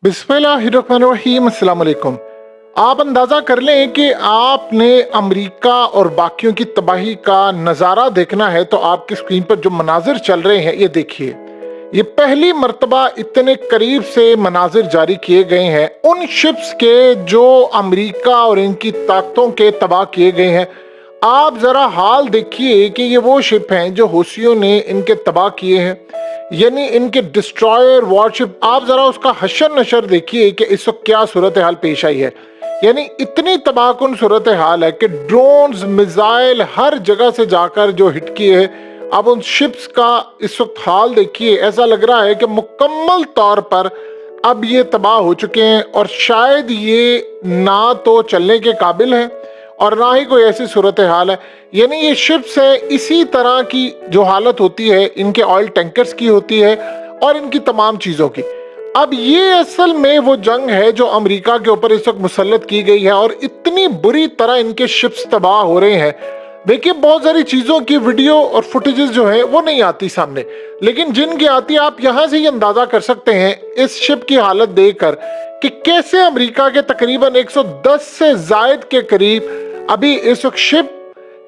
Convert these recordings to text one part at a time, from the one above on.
बिस्मिल्लाहिर्रहमानिर्रहीम, अस्सलाम वालेकुम। आप अंदाज़ा कर लें कि आपने अमेरिका और बाकियों की तबाही का नज़ारा देखना है तो आपकी स्क्रीन पर जो मनाजिर चल रहे हैं ये देखिए। ये पहली मर्तबा इतने करीब से मनाजिर जारी किए गए हैं उन शिप्स के जो अमेरिका और इनकी ताकतों के तबाह किए गए हैं। आप ज़रा हाल देखिए कि ये वो शिप हैं जो हूसियों ने इनके तबाह किए हैं, यानी इनके डिस्ट्रॉयर वॉरशिप। आप ज़रा उसका हशर नशर देखिए कि इस वक्त क्या सूरत हाल पेश आई है। यानी इतनी तबाहकुन सूरत हाल है कि ड्रोन्स मिसाइल हर जगह से जाकर जो हिट किए हैं। अब उन शिप्स का इस वक्त हाल देखिए, ऐसा लग रहा है कि मुकम्मल तौर पर अब ये तबाह हो चुके हैं और शायद ये ना तो चलने के काबिल हैं और ना ही कोई ऐसी सूरत हाल है। यानी ये शिप्स है, इसी तरह की जो हालत होती है इनके ऑयल टैंकर्स की होती है और इनकी तमाम चीज़ों की। अब ये असल में वो जंग है जो अमेरिका के ऊपर इस वक्त मुसल्लत की गई है और इतनी बुरी तरह इनके शिप्स तबाह हो रहे हैं। देखिए, बहुत सारी चीज़ों की वीडियो और फुटेजेस जो है वो नहीं आती सामने, लेकिन जिनकी आती है आप यहाँ से ही अंदाज़ा कर सकते हैं इस शिप की हालत देखकर कि कैसे अमेरिका के तकरीबन 110 से जायद के करीब अभी इस वक्त शिप,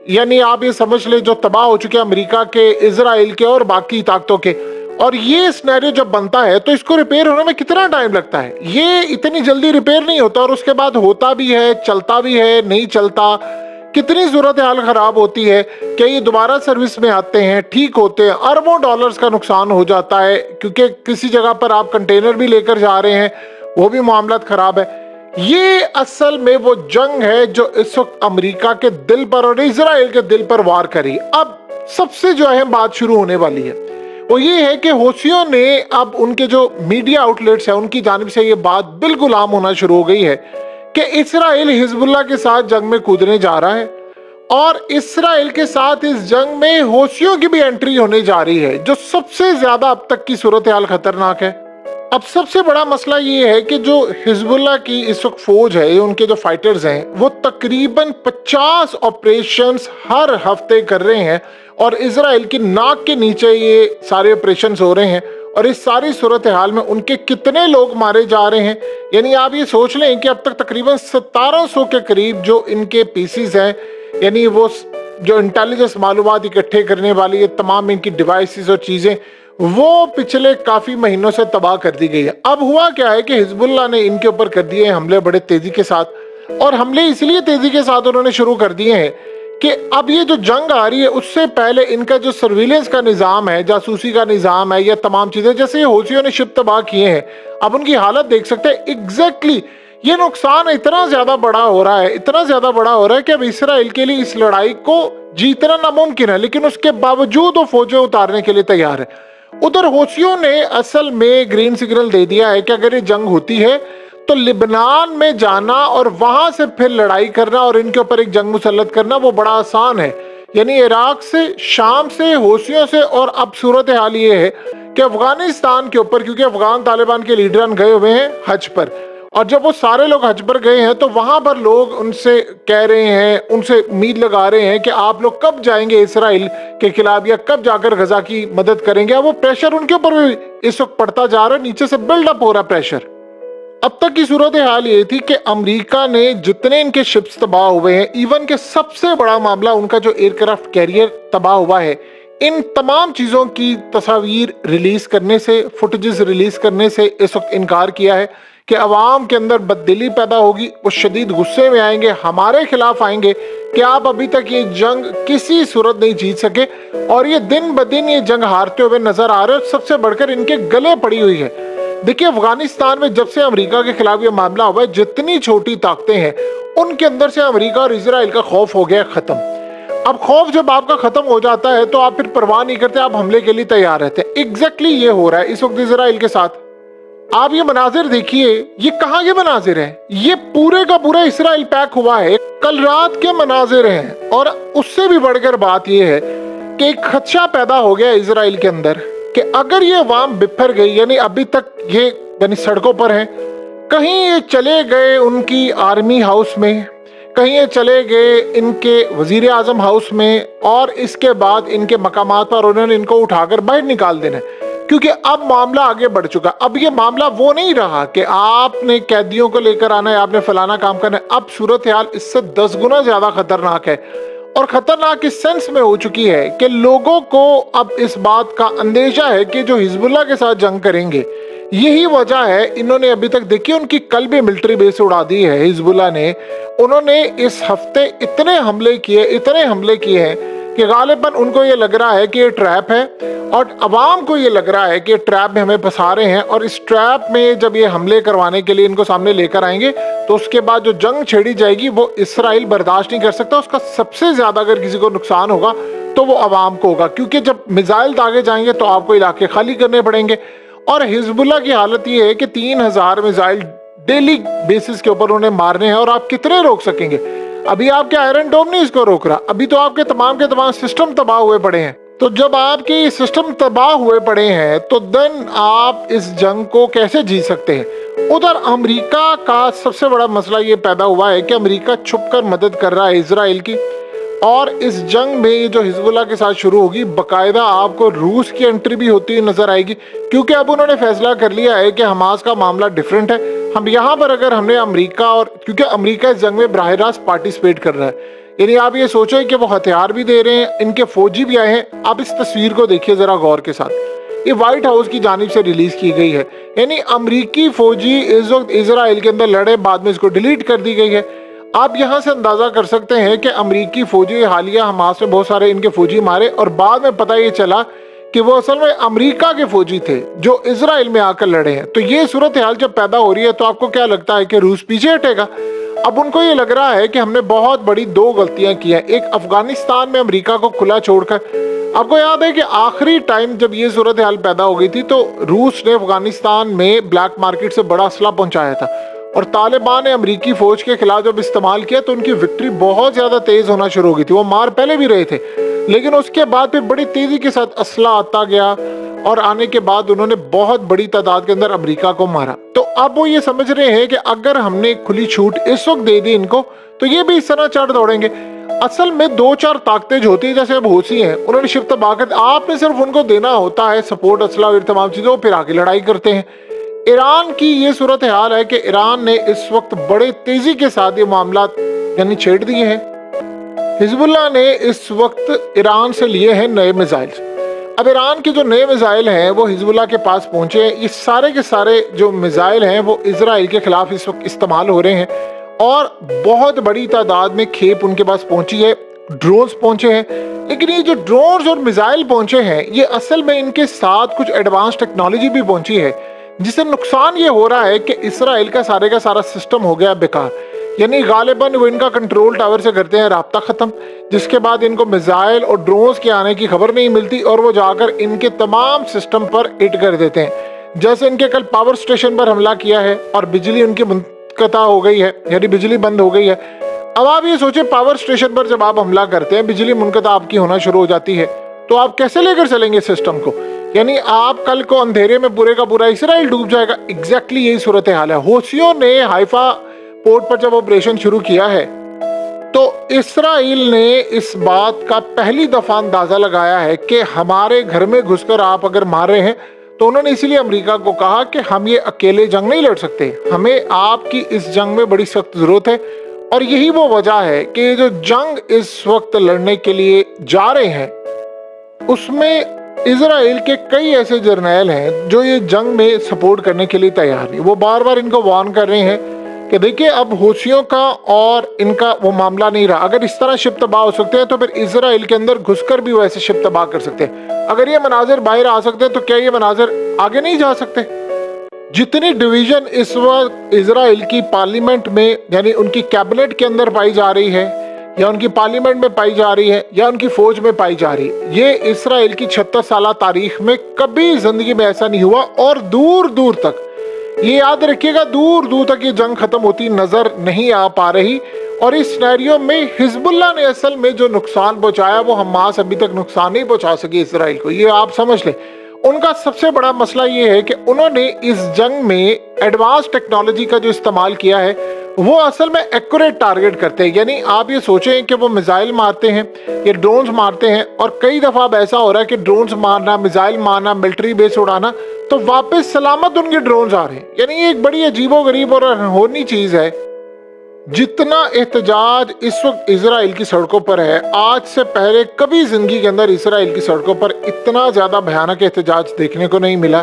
यानी आप ये समझ ले, जो तबाह हो चुके हैं अमेरिका के, इजराइल के और बाकी ताकतों के। और ये सिनेरियो जब बनता है तो इसको रिपेयर होने में कितना टाइम लगता है? ये इतनी जल्दी रिपेयर नहीं होता और उसके बाद होता भी है, चलता भी है, नहीं चलता। कितनी सूरत हाल खराब होती है कि ये दोबारा सर्विस में आते हैं, ठीक होते हैं, अरबों डॉलर्स का नुकसान हो जाता है क्योंकि किसी जगह पर आप कंटेनर भी लेकर जा रहे हैं, वो भी मामलात खराब है। ये असल में वो जंग है जो इस वक्त अमेरिका के दिल पर और इजराइल के दिल पर वार करी। अब सबसे जो अहम बात शुरू होने वाली है वो ये है कि हौसियों ने, अब उनके जो मीडिया आउटलेट्स हैं उनकी जानिब से ये बात बिल्कुल आम होना शुरू हो गई है कि इसराइल हिजबुल्लाह के साथ जंग में कूदने जा रहा है और इसराइल के साथ इस जंग में हौसियों की भी एंट्री होने जा रही है, जो सबसे ज्यादा अब तक की सूरत हाल खतरनाक है। अब सबसे बड़ा मसला ये है कि जो हिजबुल्लाह की इस वक्त फौज है, उनके जो फाइटर्स हैं, वो तकरीबन 50 ऑपरेशंस हर हफ्ते कर रहे हैं और इसराइल की नाक के नीचे ये सारे ऑपरेशंस हो रहे हैं। और इस सारी सूरत हाल में उनके कितने लोग मारे जा रहे हैं, यानी आप ये सोच लें कि अब तक तकरीबन 1700 के करीब जो इनके पीसीज हैं, यानी वो जो इंटेलिजेंस मालूमात इकट्ठे करने वाली ये तमाम इनकी डिवाइसेस और चीज़ें, वो पिछले काफ़ी महीनों से तबाह कर दी गई है। अब हुआ क्या है कि हिजबुल्लाह ने इनके ऊपर कर दिए हैं हमले बड़े तेज़ी के साथ, और हमले इसलिए तेज़ी के साथ उन्होंने शुरू कर दिए हैं कि अब ये जो जंग आ रही है उससे पहले इनका जो सर्विलेंस का निज़ाम है, जासूसी का निज़ाम है, या तमाम चीज़ें, जैसे ये हौसियों ने शिप तबाह किए हैं, अब उनकी हालत देख सकते हैं। एग्जैक्टली ये नुकसान इतना ज़्यादा बड़ा हो रहा है, इतना ज़्यादा बड़ा हो रहा है कि अब इसराइल के लिए इस लड़ाई को जीतना नामुमकिन है, लेकिन उसके बावजूद वो फौजें उतारने के लिए तैयार है। उधर हौसियों ने असल में ग्रीन सिग्नल दे दिया है कि अगर ये जंग होती है तो लिबनान में जाना और वहां से फिर लड़ाई करना और इनके ऊपर एक जंग मुसल्लत करना वो बड़ा आसान है। यानी इराक से, शाम से, हौसियों से, और अब सूरत हाल ये है कि अफगानिस्तान के ऊपर, क्योंकि अफगान तालिबान के लीडरान गए हुए हैं हज पर, और जब वो सारे लोग हज पर गए हैं तो वहां पर लोग उनसे कह रहे हैं, उनसे उम्मीद लगा रहे हैं कि आप लोग कब जाएंगे इसराइल के खिलाफ या कब जाकर गजा की मदद करेंगे। वो प्रेशर उनके ऊपर भी इस वक्त पड़ता जा रहा है, नीचे से बिल्डअप हो रहा प्रेशर। अब तक की सूरत हाल ये थी कि अमेरिका ने जितने इनके शिप्स तबाह हुए हैं, इवन के सबसे बड़ा मामला उनका जो एयरक्राफ्ट कैरियर तबाह हुआ है, इन तमाम चीज़ों की तस्वीर रिलीज करने से, फुटेजेस रिलीज करने से इस वक्त इनकार किया है कि अवाम के अंदर बददिली पैदा होगी, वो शदीद गुस्से में आएंगे, हमारे खिलाफ आएंगे कि आप अभी तक ये जंग किसी सूरत नहीं जीत सके, और ये दिन ब दिन ये जंग हारते हुए नजर आ रहे हैं। सबसे बढ़कर इनके गले पड़ी हुई है। देखिए, अफगानिस्तान में जब से अमेरिका के खिलाफ ये मामला हुआ है, जितनी छोटी ताकतें हैं उनके अंदर से अमेरिका और इजराइल का खौफ हो गया खत्म। अब खौफ जब आपका खत्म हो जाता है तो आप फिर परवाह नहीं करते, आप हमले के लिए तैयार रहते हैं। एग्जैक्टली ये हो रहा है इस वक्त इजराइल के साथ। आप ये मनाजिर देखिए, ये कहाँ के मनाजिर हैं? ये पूरे का पूरा इसराइल पैक हुआ है, कल रात के मनाजिर हैं। और उससे भी बढ़कर बात ये है कि एक खदशा पैदा हो गया इसराइल के अंदर कि अगर ये अवाम बिफर गई, यानी अभी तक ये यानी सड़कों पर हैं, कहीं ये चले गए उनकी आर्मी हाउस में, कहीं ये चले गए इनके वजीर आजम हाउस में, और इसके बाद इनके मकामात पर उन्होंने इनको उठाकर बाहर निकाल देना है। क्योंकि अब मामला आगे बढ़ चुका। अब ये मामला वो नहीं रहा कि आपने कैदियों को लेकर आना है, आपने फलाना काम करना है। अब सूरत हाल इससे 10 गुना ज्यादा खतरनाक है, और खतरनाक इस सेंस में हो चुकी है कि लोगों को अब इस बात का अंदेशा है कि जो हिजबुल्लाह के साथ जंग करेंगे, यही वजह है इन्होंने अभी तक देखिए उनकी कल भी मिलिट्री बेस उड़ा दी है हिजबुल्लाह ने। उन्होंने इस हफ्ते इतने हमले किए हैं कि गालिबन उनको ये लग रहा है कि ये ट्रैप है, और अवाम को ये लग रहा है कि ट्रैप में हमें फंसा रहे हैं, और इस ट्रैप में जब ये हमले करवाने के लिए इनको सामने लेकर आएंगे तो उसके बाद जो जंग छेड़ी जाएगी वो इसराइल बर्दाश्त नहीं कर सकता। उसका सबसे ज्यादा अगर किसी को नुकसान होगा तो वो अवाम को होगा, क्योंकि जब मिसाइल दागे जाएंगे तो आपको इलाके खाली करने पड़ेंगे। और हिजबुल्लाह की हालत ये है कि 3000 मिसाइल डेली बेसिस के ऊपर उन्हें मारने हैं, और आप कितने रोक सकेंगे? अभी आपके आयरन डोम नहीं इसको रोक रहा, अभी तो आपके तमाम सिस्टम तबाह हुए पड़े हैं। तो जब आपके सिस्टम तबाह हुए पड़े हैं तो देन आप इस जंग को कैसे जीत सकते हैं? उधर अमेरिका का सबसे बड़ा मसला ये पैदा हुआ है कि अमेरिका छुपकर मदद कर रहा है इजराइल की, और इस जंग में ये जो हिजबुल्लाह के साथ शुरू होगी, बाकायदा आपको रूस की एंट्री भी होती हुई नजर आएगी, क्योंकि अब उन्होंने फैसला कर लिया है कि हमास का मामला डिफरेंट है। हम यहाँ पर अगर हमने अमेरिका, और क्योंकि अमेरिका इस जंग में बराह रास्त पार्टिसिपेट कर रहा है, यानी आप ये सोचो कि वो हथियार भी दे रहे हैं, इनके फौजी भी आए हैं। आप इस तस्वीर को देखिए जरा गौर के साथ, ये व्हाइट हाउस की जानिब से रिलीज की गई है, यानी अमेरिकी फौजी इस वक्त इजराइल के अंदर लड़े, बाद में इसको डिलीट कर दी गई है। आप यहाँ से अंदाजा कर सकते हैं कि अमेरिकी फौजी हालिया हमास में बहुत सारे इनके फौजी मारे, और बाद में पता ये चला कि वो असल में अमेरिका के फौजी थे जो इजराइल में आकर लड़े हैं। तो ये सूरत हाल जब पैदा हो रही है तो आपको क्या लगता है कि रूस पीछे हटेगा? अब उनको ये लग रहा है कि हमने बहुत बड़ी 2 गलतियां की हैं। एक, अफगानिस्तान में अमेरिका को खुला छोड़कर, आपको याद है कि आखिरी टाइम जब ये सूरत हाल पैदा हो गई थी तो रूस ने अफगानिस्तान में ब्लैक मार्केट से बड़ा असला पहुंचाया था, और तालिबान ने अमेरिकी फौज के खिलाफ जब इस्तेमाल किया तो उनकी विक्ट्री बहुत ज्यादा तेज होना शुरू हो गई थी। वो मार पहले भी रहे थे, लेकिन उसके बाद फिर बड़ी तेजी के साथ असला आता गया, और आने के बाद उन्होंने बहुत बड़ी तादाद के अंदर अमेरिका को मारा। तो अब वो ये समझ रहे हैं कि अगर हमने खुली छूट इस वक्त दे दी इनको तो ये भी इस तरह चढ़ दौड़ेंगे। असल में 2-4 ताकतें जो होती है, जैसे अब हूसी हैं, उन्होंने शिफ्ट तबाह कर, आपने सिर्फ उनको देना होता है सपोर्ट, असला और तमाम चीजों, फिर आगे लड़ाई करते हैं। ईरान की ये सूरत हाल है कि ईरान ने इस वक्त बड़े तेजी के साथ ये मामला यानी छेड़ दिए हैं। हिजबुल्लाह ने इस वक्त ईरान से लिए हैं नए मिसाइल। अब ईरान के जो नए मिसाइल हैं वो हिजबुल्लाह के पास पहुंचे हैं। ये सारे के सारे जो मिसाइल हैं वो इजराइल के खिलाफ इस वक्त इस्तेमाल हो रहे हैं, और बहुत बड़ी तादाद में खेप उनके पास पहुंची है, ड्रोन्स पहुंचे हैं। लेकिन ये जो ड्रोन्स और मिसाइल पहुंचे हैं, ये असल में इनके साथ कुछ एडवांस टेक्नोलॉजी भी पहुंची है, जिससे नुकसान ये हो रहा है कि इसराइल का सारा सिस्टम हो गया बेकार। यानी गालिबन वो इनका कंट्रोल टावर से करते हैं राब्ता खत्म, जिसके बाद इनको मिसाइल और ड्रोन्स के आने की खबर नहीं मिलती, और वो जाकर इनके तमाम सिस्टम पर हिट कर देते हैं। जैसे इनके कल पावर स्टेशन पर हमला किया है और बिजली उनकी मुनक़ता हो गई है, यानी बिजली बंद हो गई है। अब आप ये सोचें, पावर स्टेशन पर जब आप हमला करते हैं, बिजली मुनक़ता आपकी होना शुरू हो जाती है, तो आप कैसे लेकर चलेंगे सिस्टम को? यानी आप कल को अंधेरे में पूरे का पूरा इसराइल डूब जाएगा। एग्जैक्टली यही सूरत हाल है। हौसियों ने हाइफा पोर्ट पर जब ऑपरेशन शुरू किया है तो इसराइल ने इस बात का पहली दफा अंदाजा लगाया है कि हमारे घर में घुसकर आप अगर मार रहे हैं, तो उन्होंने इसीलिए अमेरिका को कहा कि हम ये अकेले जंग नहीं लड़ सकते, हमें आपकी इस जंग में बड़ी सख्त जरूरत है। और यही वो वजह है कि जो जंग इस वक्त लड़ने के लिए जा रहे हैं उसमें इजराइल के कई ऐसे जर्नैल हैं जो ये जंग में सपोर्ट करने के लिए तैयार नहीं। वो बार बार इनको वार्न कर रहे हैं कि देखिए अब हूसियों का और इनका वो मामला नहीं रहा। अगर इस तरह शिप तबाह हो सकते हैं तो फिर इजराइल के अंदर घुसकर भी वैसे शिप तबाह कर सकते हैं। अगर ये मनाजिर बाहर आ सकते हैं तो क्या ये मनाजिर आगे नहीं जा सकते? जितनी डिवीजन इस वक्त इजराइल की पार्लियामेंट में यानी उनकी कैबिनेट के अंदर पाई जा रही है, या उनकी पार्लियामेंट में पाई जा रही है, या उनकी फौज में पाई जा रही है, ये इसराइल की 76 साल तारीख में कभी जिंदगी में ऐसा नहीं हुआ। और दूर दूर तक ये याद रखिएगा, दूर दूर तक ये जंग खत्म होती नजर नहीं आ पा रही। और इस सिनेरियो में हिजबुल्लाह ने असल में जो नुकसान पहुंचाया वो हमास अभी तक नुकसान नहीं पहुंचा सकी इसराइल को, ये आप समझ लें। उनका सबसे बड़ा मसला ये है कि उन्होंने इस जंग में एडवांस टेक्नोलॉजी का जो इस्तेमाल किया है وہ اصل میں ایکوریٹ ٹارگٹ کرتے ہیں. یعنی آپ یہ سوچیں کہ وہ میزائل مارتے ہیں یا ڈرونز مارتے ہیں, اور کئی دفعہ اب ایسا ہو رہا ہے کہ ڈرونز مارنا, میزائل مارنا, ملٹری بیس اڑانا, تو واپس سلامت ان کے ڈرونز آ رہے ہیں. یعنی یہ ایک بڑی عجیب و غریب اور انہونی چیز ہے. جتنا احتجاج اس وقت اسرائیل کی سڑکوں پر ہے, آج سے پہلے کبھی زندگی کے اندر اسرائیل کی سڑکوں پر اتنا زیادہ بھیانک احتجاج دیکھنے کو نہیں ملا,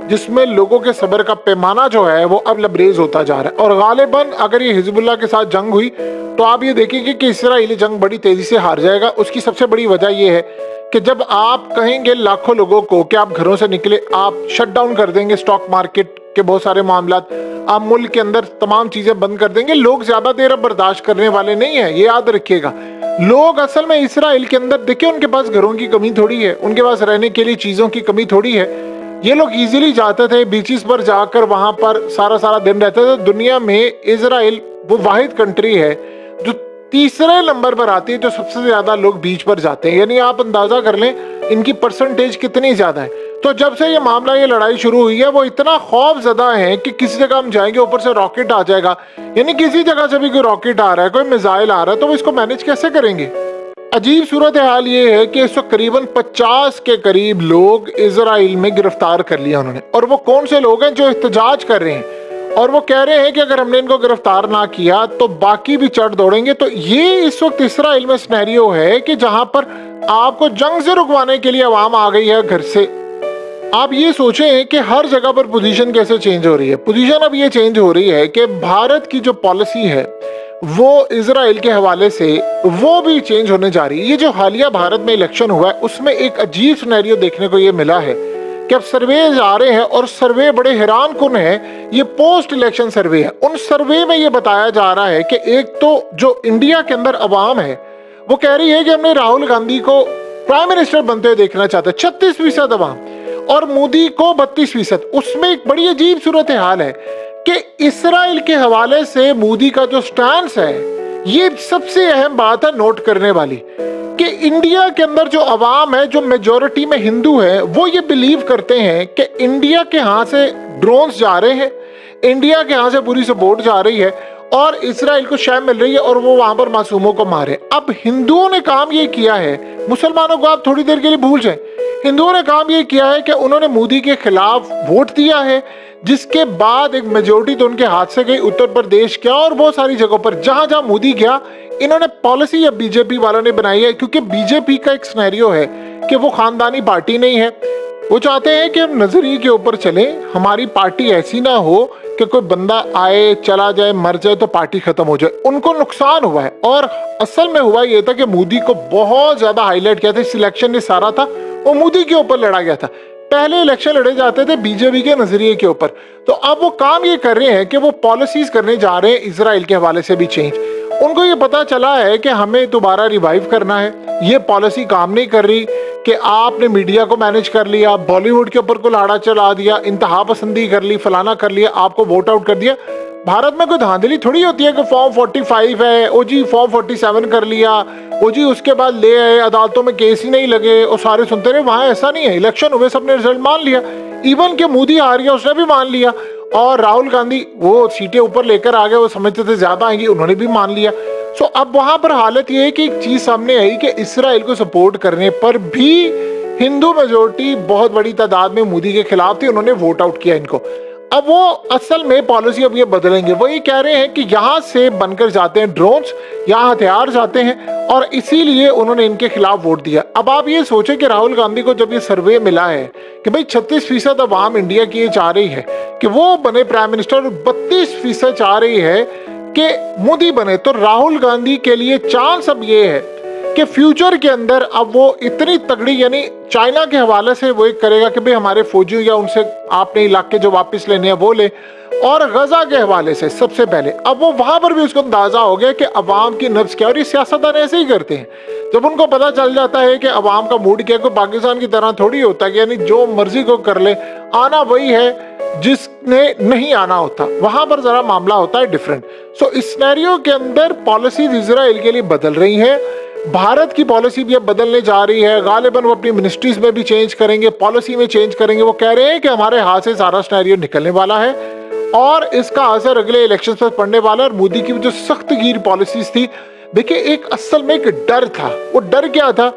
جس میں لوگوں کے صبر کا پیمانہ جو ہے وہ اب لبریز ہوتا جا رہا ہے. اور غالباً اگر یہ حزب اللہ کے ساتھ جنگ ہوئی تو آپ یہ دیکھیں گے کہ اسرائیلی جنگ بڑی تیزی سے ہار جائے گا. اس کی سب سے بڑی وجہ یہ ہے کہ جب آپ کہیں گے لاکھوں لوگوں کو کہ آپ گھروں سے نکلے, آپ شٹ ڈاؤن کر دیں گے اسٹاک مارکیٹ کے بہت سارے معاملات, آپ ملک کے اندر تمام چیزیں بند کر دیں گے, لوگ زیادہ دیر اب برداشت کرنے والے نہیں ہیں. یہ یاد رکھیے گا, لوگ اصل میں اسرائیل کے اندر دیکھیں, ان کے پاس گھروں کی کمی تھوڑی ہے, ان کے پاس رہنے کے لیے چیزوں کی کمی تھوڑی ہے. یہ لوگ ایزیلی جاتے تھے بیچز پر, جا کر وہاں پر سارا دن رہتے تھے. دنیا میں اسرائیل وہ واحد کنٹری ہے جو تیسرے نمبر پر آتی ہے جو سب سے زیادہ لوگ بیچ پر جاتے ہیں. یعنی آپ اندازہ کر لیں ان کی پرسنٹیج کتنی زیادہ ہے. تو جب سے یہ معاملہ, یہ لڑائی شروع ہوئی ہے, وہ اتنا خوف زدہ ہیں کہ کسی جگہ ہم جائیں گے اوپر سے راکٹ آ جائے گا. یعنی کسی جگہ سے بھی کوئی راکٹ آ رہا ہے, کوئی میزائل آ رہا ہے, تو وہ اس کو مینج کیسے کریں گے؟ عجیب صورتحال یہ ہے کہ اس وقت قریباً 50 کے قریب لوگ اسرائیل میں گرفتار کر لیا انہوں نے. اور وہ کون سے لوگ ہیں؟ جو احتجاج کر رہے ہیں, اور وہ کہہ رہے ہیں کہ اگر ہم نے ان کو گرفتار نہ کیا تو باقی بھی چڑھ دوڑیں گے. تو یہ اس وقت اسرائیل میں سینیریو ہے کہ جہاں پر آپ کو جنگ سے رکوانے کے لیے عوام آ گئی ہے گھر سے. آپ یہ سوچیں کہ ہر جگہ پر پوزیشن کیسے چینج ہو رہی ہے. پوزیشن اب یہ چینج ہو رہی ہے کہ بھارت کی جو پالیسی ہے وہ اسرائیل کے حوالے سے وہ بھی چینج ہونے جا رہی ہے. یہ جو حالیہ بھارت میں الیکشن ہوا ہے اس میں ایک عجیب سینیریو دیکھنے کو یہ ملا ہے کہ اب سرویز آ رہے ہیں, اور سروے بڑے حیران کن ہے. یہ پوسٹ الیکشن سروے ہے. ان سروے میں یہ بتایا جا رہا ہے کہ ایک تو جو انڈیا کے اندر عوام ہے وہ کہہ رہی ہے کہ ہم نے راہل گاندھی کو پرائم منسٹر بنتے ہوئے دیکھنا چاہتے ہیں, 36% عوام, اور مودی کو 32%. اس میں ایک بڑی عجیب صورتحال ہے کہ اسرائیل کے حوالے سے مودی کا جو سٹانس ہے, یہ سب سے اہم بات ہے نوٹ کرنے والی, کہ انڈیا کے اندر جو عوام ہے, جو میجورٹی میں ہندو ہے, وہ یہ بلیو کرتے ہیں کہ انڈیا کے ہاں سے ڈرونز جا رہے ہیں, انڈیا کے ہاں سے پوری سپورٹ جا رہی ہے, اور اسرائیل کو شے مل رہی ہے, اور وہ وہاں پر معصوموں کو مارے. اب ہندوؤں نے کام یہ کیا ہے, مسلمانوں کو آپ تھوڑی دیر کے لیے بھول جائیں, ہندوؤں نے کام یہ کیا ہے کہ انہوں نے مودی کے خلاف ووٹ دیا ہے, جس کے بعد ایک میجورٹی تو ان کے ہاتھ سے گئی. اتر پردیش کیا اور بہت ساری جگہوں پر جہاں جہاں مودی گیا, انہوں نے پالیسی یا بی جے پی والوں نے بنائی ہے, کیونکہ بی جے پی کا ایک سینیریو ہے کہ وہ خاندانی پارٹی نہیں ہے. وہ چاہتے ہیں کہ ہم نظریے کے اوپر چلیں, ہماری پارٹی ایسی نہ ہو کہ کوئی بندہ آئے چلا جائے مر جائے تو پارٹی ختم ہو جائے. ان کو نقصان ہوا ہے, اور اصل میں ہوا یہ تھا کہ مودی کو بہت زیادہ ہائی لائٹ کیا تھا. سلیکشن یہ سارا تھا وہ مودی کے اوپر لڑا گیا تھا. پہلے الیکشن لڑے جاتے تھے بی جے پی کے نظریے کے اوپر. تو اب وہ کام یہ کر رہے ہیں کہ وہ پالیسیز کرنے جا رہے ہیں اسرائیل کے حوالے سے بھی چینج. ان کو یہ پتا چلا ہے کہ ہمیں دوبارہ ریوائیو کرنا ہے, یہ پالیسی کام نہیں کر رہی, کہ آپ نے میڈیا کو مینج کر لیا, بالی ووڈ کے اوپر کلاڑا چلا دیا, انتہا پسندی کر لی, فلانا کر لیا, آپ کو ووٹ آؤٹ کر دیا. بھارت میں کوئی دھاندلی تھوڑی ہوتی ہے کہ فارم 45 ہے, او جی فارم 47 کر لیا, او جی اس کے بعد لے آئے, عدالتوں میں کیس ہی نہیں لگے اور سارے سنتے رہے. وہاں ایسا نہیں ہے, الیکشن ہوئے سب نے رزلٹ مان لیا, ایون کہ مودی آ رہی ہے اس نے بھی مان لیا, اور راہل گاندھی وہ سیٹیں اوپر لے کر آ گئے, وہ سمجھتے تھے زیادہ آئیں گی, انہوں نے بھی مان لیا. سو اب وہاں پر حالت یہ ہے کہ ایک چیز سامنے آئی کہ اسرائیل کو سپورٹ کرنے پر بھی ہندو میجورٹی بہت بڑی تعداد میں مودی کے خلاف تھی, انہوں نے ووٹ آؤٹ کیا ان کو. اب وہ اصل میں پالیسی اب یہ بدلیں گے. وہ یہ کہہ رہے ہیں کہ یہاں سے بن کر جاتے ہیں ڈرونز, یہاں ہتھیار جاتے ہیں, اور اسی لیے انہوں نے ان کے خلاف ووٹ دیا. اب آپ یہ سوچیں کہ راہل گاندھی کو جب یہ سروے ملا ہے کہ بھئی 36% عوام انڈیا کی یہ چاہ رہی ہے کہ وہ بنے پرائم منسٹر, 32% چاہ رہی ہے کہ مودی بنے, تو راہل گاندھی کے لیے چانس اب یہ ہے کہ فیوچر کے اندر اب وہ اتنی تگڑی, یعنی چائنا کے حوالے سے وہ ایک کرے گا کہ بھئی ہمارے فوجیوں یا ان سے آپ نے علاقے جو واپس لینے ہیں وہ لے, اور غزہ کے حوالے سے سب سے پہلے اب وہ وہاں پر بھی اس کو اندازہ ہو گیا کہ عوام کی نبض کیا, اور یہ سیاستدان ایسے ہی کرتے ہیں. جب ان کو پتا چل جاتا ہے کہ عوام کا موڈ کیا, کوئی پاکستان کی طرح تھوڑی ہوتا ہے کہ یعنی جو مرضی کو کر لے, آنا وہی ہے جس نے نہیں آنا ہوتا, وہاں پر ذرا معاملہ ہوتا ہے ڈیفرنٹ. سو اس سینیریو کے اندر پالیسیز اسرائیل کے لیے بدل رہی ہیں, بھارت کی پالیسی بھی اب بدلنے جا رہی ہے. غالباً وہ اپنی منسٹریز میں بھی چینج کریں گے, پالیسی میں چینج کریں گے. وہ کہہ رہے ہیں کہ ہمارے ہاتھ سے سارا سینیریو نکلنے والا ہے, और इसका असर अगले इलेक्शन पर पड़ने वाला है। और मोदी की जो सख्त गिर पॉलिसीज थी, देखिए एक असल में एक डर था। वो डर क्या था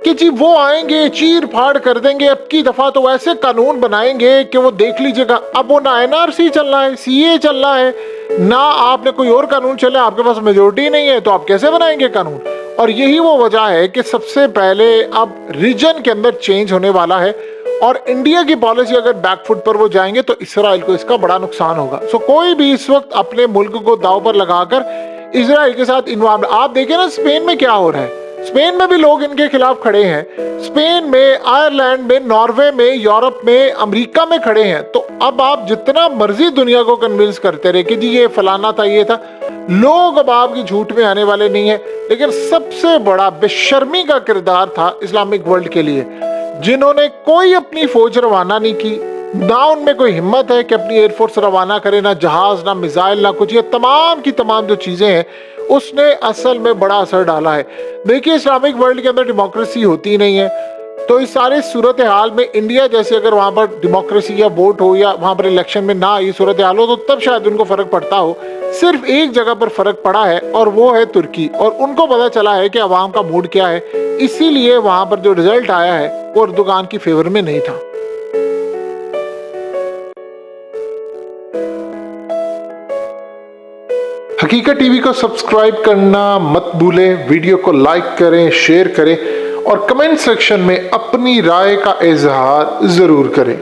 कि जी वो आएंगे चीर फाड़ कर देंगे, अब की दफा तो वैसे कानून बनाएंगे कि वो देख लीजिएगा। अब वो ना एनआरसी चल रहा है, सीए चल रहा है, ना आपने कोई और कानून चला, आपके पास मेजोरिटी नहीं है, तो आप कैसे बनाएंगे कानून। और यही वो वजह है कि सबसे पहले अब रीजन के अंदर चेंज होने वाला है। और इंडिया की पॉलिसी अगर बैकफुट पर वो जाएंगे तो इसराइल को इसका बड़ा नुकसान होगा। सो कोई भी इस वक्त अपने मुल्क को दांव पर लगाकर इसराइल के साथ इन्वॉल्व, आप देखें ना स्पेन में क्या हो रहा है, स्पेन में भी लोग इनके खिलाफ खड़े हैं। स्पेन में, आयरलैंड में, नॉर्वे में, यूरोप में, अमेरिका में खड़े हैं। तो अब आप जितना मर्जी दुनिया को कन्विंस करते रहे कि जी ये फलाना था, ये था, लोग अब आपकी झूठ में आने वाले नहीं है। लेकिन सबसे बड़ा बेशर्मी का किरदार था इस्लामिक वर्ल्ड के लिए, जिन्होंने कोई अपनी फौज रवाना नहीं की, ना उनमें कोई हिम्मत है कि अपनी एयरफोर्स रवाना करे, ना जहाज, ना मिसाइल, ना कुछ। ये तमाम की तमाम जो चीजें हैं उसने असल में बड़ा असर डाला है। देखिए इस्लामिक वर्ल्ड के अंदर डेमोक्रेसी होती नहीं है, तो इस सारे सूरत हाल में इंडिया जैसे अगर वहाँ पर डेमोक्रेसी या वोट हो या वहाँ पर इलेक्शन में ना ये सूरत हाल हो, तो तब शायद उनको फर्क पड़ता हो। सिर्फ एक जगह पर फर्क पड़ा है और वो है तुर्की। और उनको पता चला है कि अवाम का मूड क्या है, इसीलिए वहाँ पर जो रिजल्ट आया है वो अर्दोगान की फेवर में नहीं था। हकीकत टीवी को सब्सक्राइब करना मत भूलें, वीडियो को लाइक करें, शेयर करें और कमेंट सेक्शन में अपनी राय का इजहार जरूर करें।